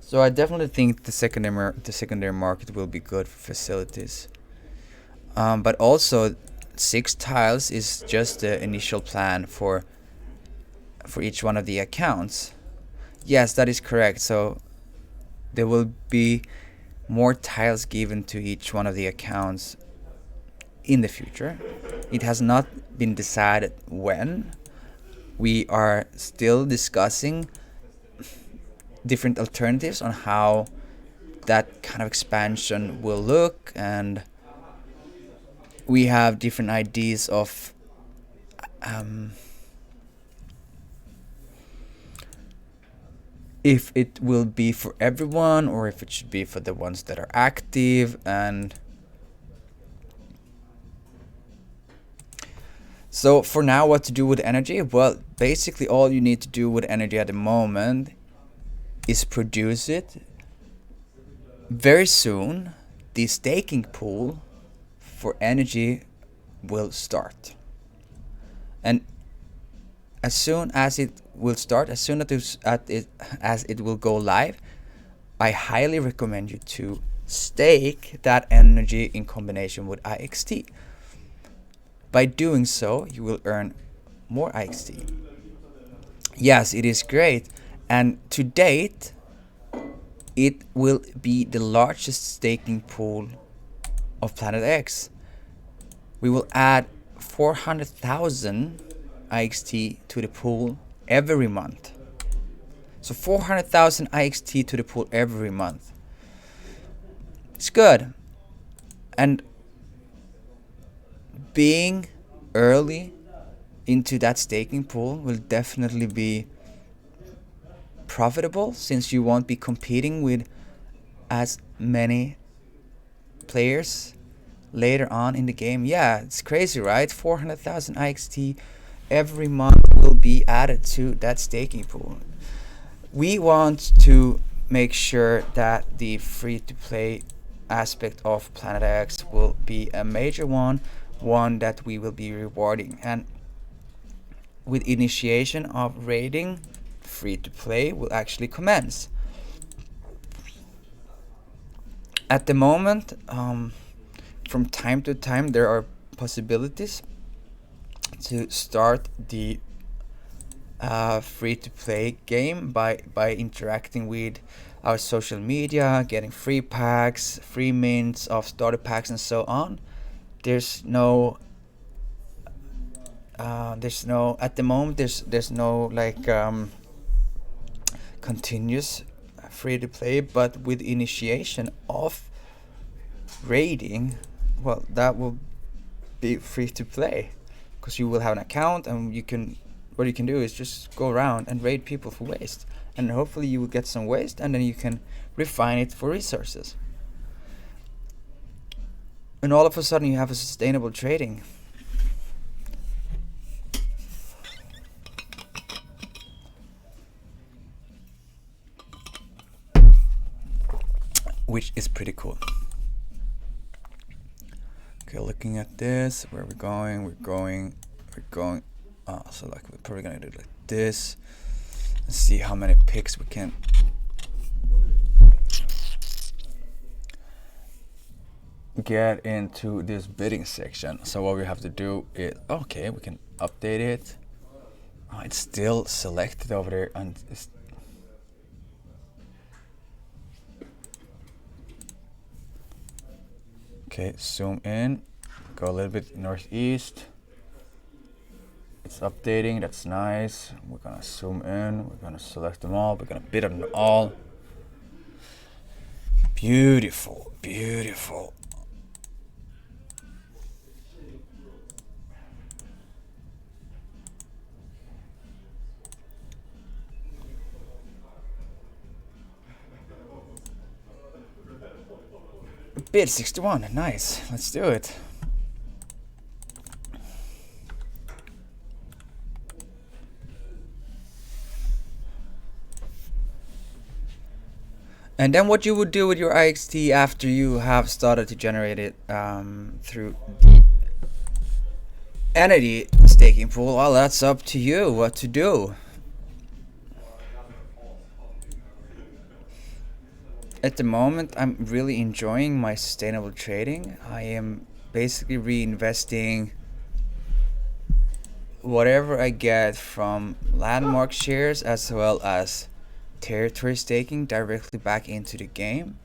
So I definitely think the secondary market will be good for facilities. But also 6 tiles is just the initial plan for each one of the accounts. Yes, that is correct. So there will be more tiles given to each one of the accounts in the future. It has not been decided when. We are still discussing different alternatives on how that kind of expansion will look, and we have different ideas of if it will be for everyone or if it should be for the ones that are active. And so for now, what to do with energy? Well, basically all you need to do with energy at the moment is produce it. Very soon the staking pool for energy will start, and as soon as it will start, as soon as it will go live, I highly recommend you to stake that energy in combination with IXT. By doing so, you will earn more IXT. Yes, it is great, and to date it will be the largest staking pool of Planet X. We will add 400,000 IXT to the pool every month. So 400,000 IXT to the pool every month. It's good. And being early into that staking pool will definitely be profitable, since you won't be competing with as many players later on in the game. Yeah, it's crazy, right? 400,000 IXT every month will be added to that staking pool. We want to make sure that the free-to-play aspect of Planet X will be a major one that we will be rewarding. And with initiation of raiding, free-to-play will actually commence. At the moment, from time to time, there are possibilities to start the free-to-play game by interacting with our social media, getting free packs, free mints of starter packs, and so on. There's no at the moment there's no like continuous free-to-play, but with initiation of raiding, well, that will be free-to-play, because you will have an account, and what you can do is just go around and raid people for waste, and hopefully you will get some waste, and then you can refine it for resources, and all of a sudden you have a sustainable trading. Which is pretty cool. Okay, looking at this, where we're going. So like we're probably gonna do it like this. Let's see how many picks we can. Get into this bidding section. So what we have to do is, okay, we can update it. Oh, it's still selected over there, and it's okay. Zoom in, go a little bit northeast. It's updating. That's nice. We're gonna zoom in. We're gonna select them all. We're gonna bid on them all. Beautiful, beautiful. Bid 61, nice. Let's do it. And then what you would do with your IXT after you have started to generate it through the entity staking pool, well, that's up to you what to do. At the moment, I'm really enjoying my sustainable trading. I am basically reinvesting whatever I get from landmark shares as well as territory staking directly back into the game.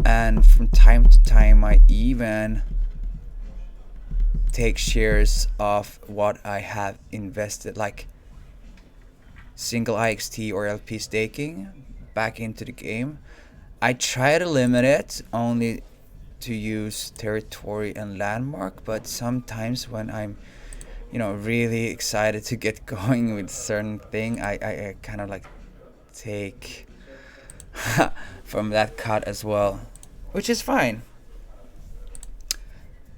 And from time to time, I even take shares of what I have invested, like single IXT or LP staking, back into the game. I try to limit it only to use territory and landmark, but sometimes when I'm really excited to get going with certain thing, I kind of like take from that cut as well, which is fine.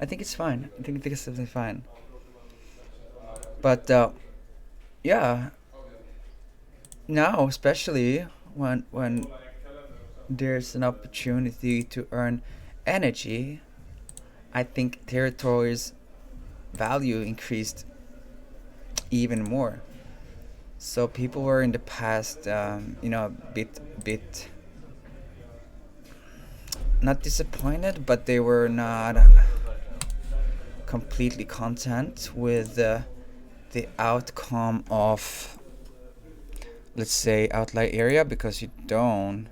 I think it's fine. I think it's definitely fine. But yeah, now especially when there's an opportunity to earn energy, I think territory's value increased even more. So people were in the past, a bit not disappointed, but they were not completely content with the outcome of, let's say, outlier area, because you don't.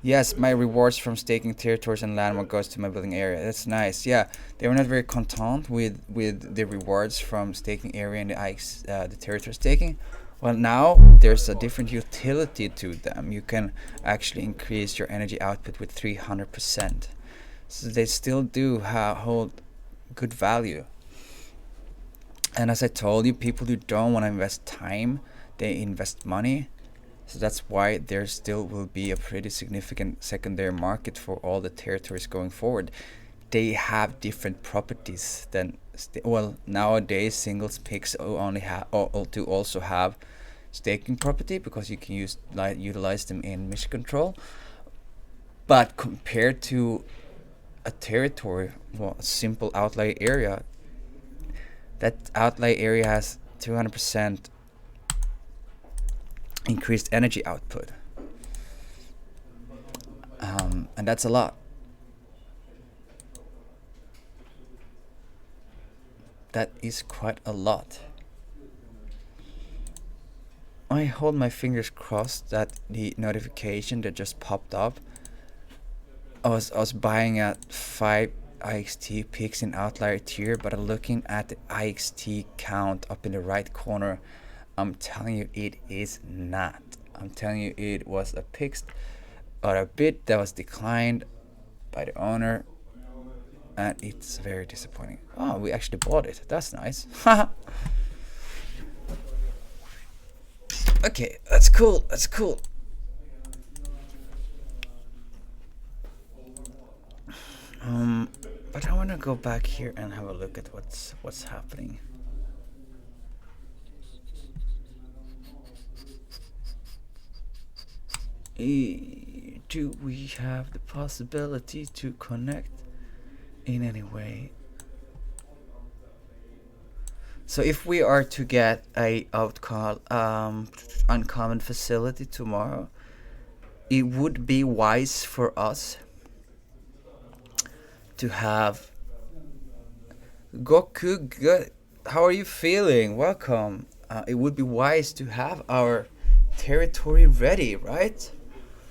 Yes, my rewards from staking territories and landmark goes to my building area. That's nice. Yeah, they were not very content with the rewards from staking area and the territory staking. Well, now there's a different utility to them. You can actually increase your energy output with 300%. So they still do hold good value. And as I told you, people who don't want to invest time, they invest money. So that's why there still will be a pretty significant secondary market for all the territories going forward. They have different properties than well, nowadays singles picks only have or do also have staking property, because you can utilize them in mission control. But compared to a territory, well, a simple outlay area, that outlay area has 200% increased energy output, and that's a lot. That is quite a lot. I hold my fingers crossed that the notification that just popped up, I was buying at 5 IXT picks in outlier tier, but I'm looking at the IXT count up in the right corner. I'm telling you, it is not. I'm telling you, it was a pix or a bid that was declined by the owner, and it's very disappointing. Oh, we actually bought it. That's nice. Okay, that's cool. That's cool. But I want to go back here and have a look at what's happening. Do we have the possibility to connect in any way? So if we are to get a uncommon facility tomorrow, it would be wise for us to have Goku. Good. How are you feeling? Welcome. It would be wise to have our territory ready, right?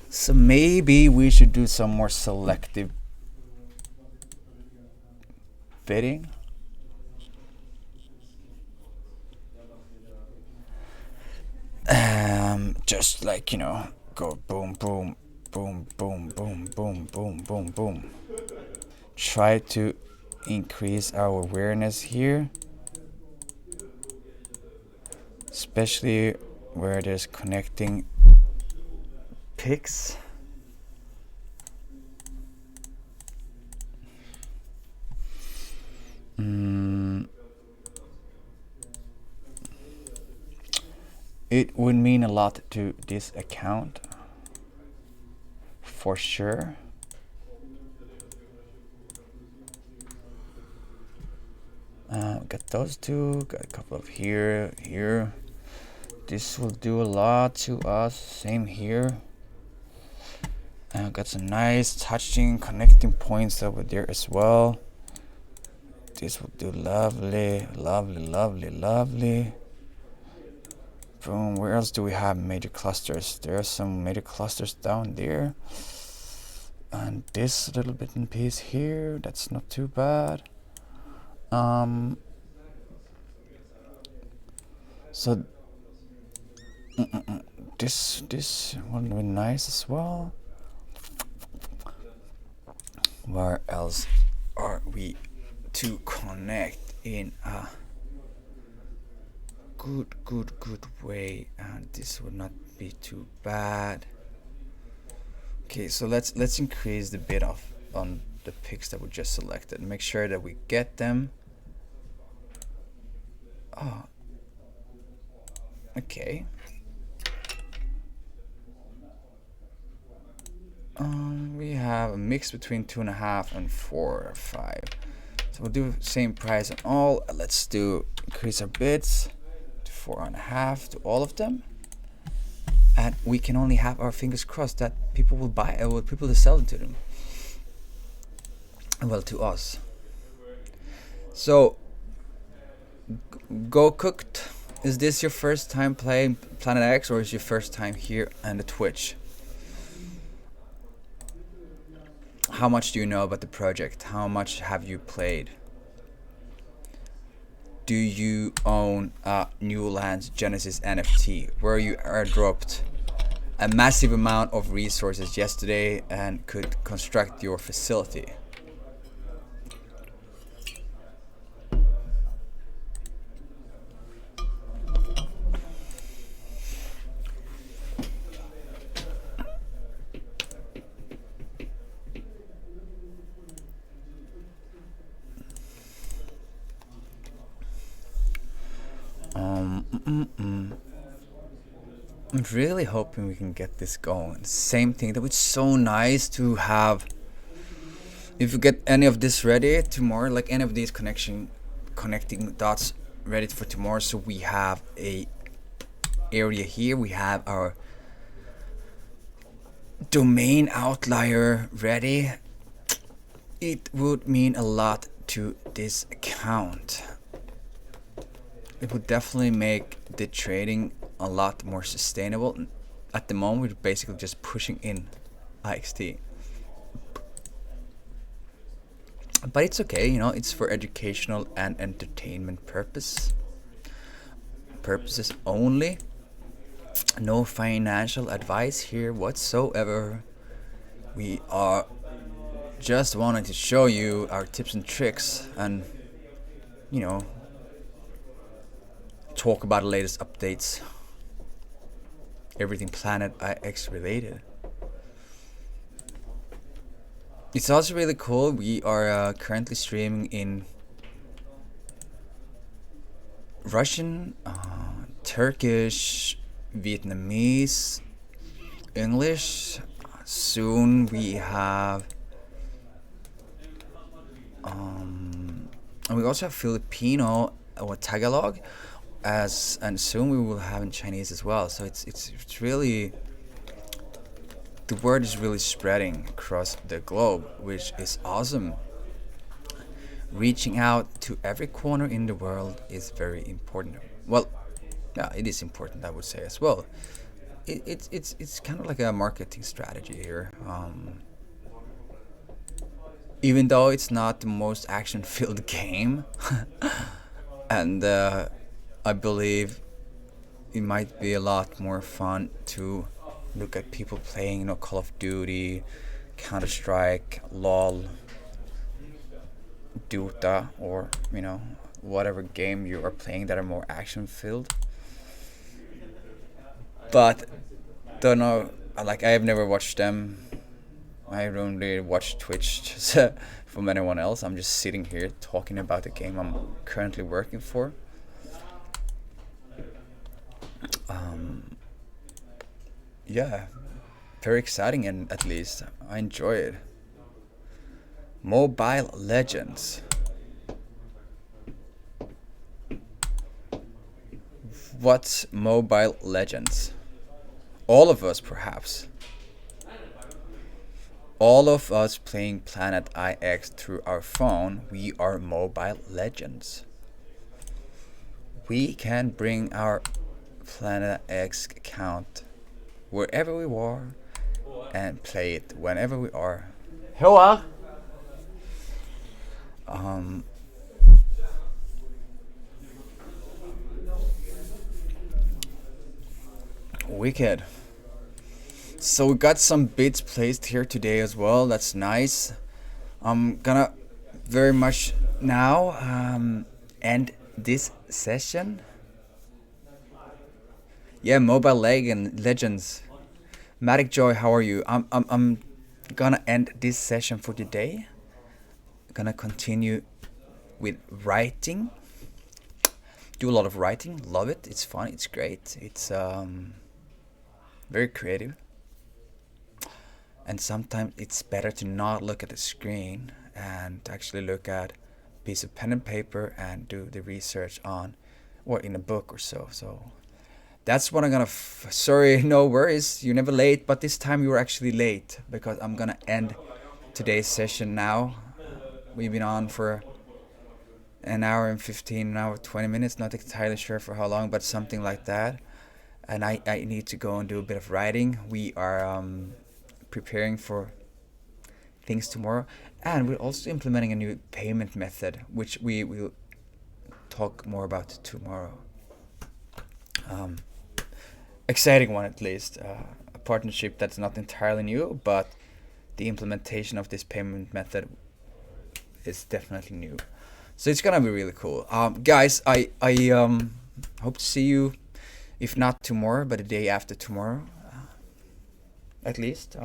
So maybe we should do some more selective bidding. Just like, go boom, boom, boom, boom, boom, boom, boom, boom, boom. Try to increase our awareness here, especially where there's connecting picks. It would mean a lot to this account, for sure. Got those two, got a couple of here. This will do a lot to us, same here. Got some nice touching connecting points over there as well. This will do lovely, lovely, lovely, lovely. Boom. Where else do we have major clusters? There are some major clusters down there. And this little bit in piece here, that's not too bad. So this one will be nice as well. Where else are we to connect in a good way? And this would not be too bad. Okay, so let's increase the bid off on the picks that we just selected. Make sure that we get them. Oh, okay. We have a mix between 2.5 and 4 or 5. So we'll do same price on all. Let's increase our bids to 4.5 to all of them. And we can only have our fingers crossed that people will buy, or people will sell it to them. Well, to us. So, Go Cooked. Is this your first time playing Planet X, or is your first time here on the Twitch? How much do you know about the project? How much have you played? do you own a New Lands Genesis NFT where you airdropped a massive amount of resources yesterday and could construct your facility? I'm really hoping we can get this going. Same thing, that was so nice to have. If you get any of this ready tomorrow, like any of these connecting dots ready for tomorrow, so we have a area here, we have our domain outlier ready. It would mean a lot to this account. It would definitely make the trading a lot more sustainable. At the moment, we're basically just pushing in IXT. But it's okay, you know, it's for educational and entertainment purposes only. No financial advice here whatsoever. We are just wanting to show you our tips and tricks and, you know, talk about the latest updates. Everything Planet IX related. It's also really cool. We are currently streaming in Russian, Turkish, Vietnamese, English. Soon we have and we also have Filipino or Tagalog, and soon we will have in Chinese as well. So it's really, the word is really spreading across the globe, which is awesome. Reaching out to every corner in the world is very important. Well, yeah, it is important, I would say as well. It's kind of like a marketing strategy here. Even though it's not the most action-filled game, and I believe it might be a lot more fun to look at people playing, you know, Call of Duty, Counter-Strike, LOL, Dota, or, you know, whatever game you are playing that are more action-filled. But don't know, like, I have never watched them. I don't really watch Twitch just from anyone else. I'm just sitting here talking about the game I'm currently working for. Yeah, very exciting, and at least I enjoy it. Mobile Legends. What's Mobile Legends? All of us, perhaps. All of us playing Planet IX through our phone, we are Mobile Legends. We can bring our Planet X account wherever we are and play it whenever we are. Hello. Wicked. So we got some bids placed here today as well. That's nice. I'm gonna very much now end this session. Yeah, Mobile Legends. Matic Joy, how are you? I'm gonna end this session for today. Gonna continue with writing. Do a lot of writing. Love it. It's fun. It's great. It's very creative. And sometimes it's better to not look at the screen and actually look at a piece of pen and paper and do the research on, or in a book or so. So that's what I'm gonna. Sorry, no worries. You're never late, but this time you were actually late because I'm gonna end today's session now. We've been on for an hour and 15, an hour 20 minutes. Not entirely sure for how long, but something like that. And I need to go and do a bit of writing. We are preparing for things tomorrow, and we're also implementing a new payment method, which we will talk more about it tomorrow. Exciting one, at least. A partnership that's not entirely new, but the implementation of this payment method is definitely new. So it's gonna be really cool. Guys, I hope to see you, if not tomorrow, but the day after tomorrow, at least.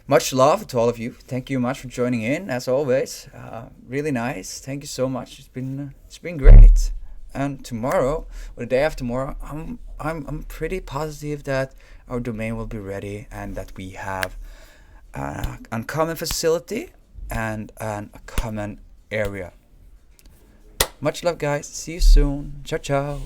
Much love to all of you. Thank you much for joining in, as always. Really nice. Thank you so much. It's been great. And tomorrow, or the day after tomorrow, I'm pretty positive that our domain will be ready and that we have an uncommon facility and a common area. Much love, guys. See you soon. Ciao, ciao.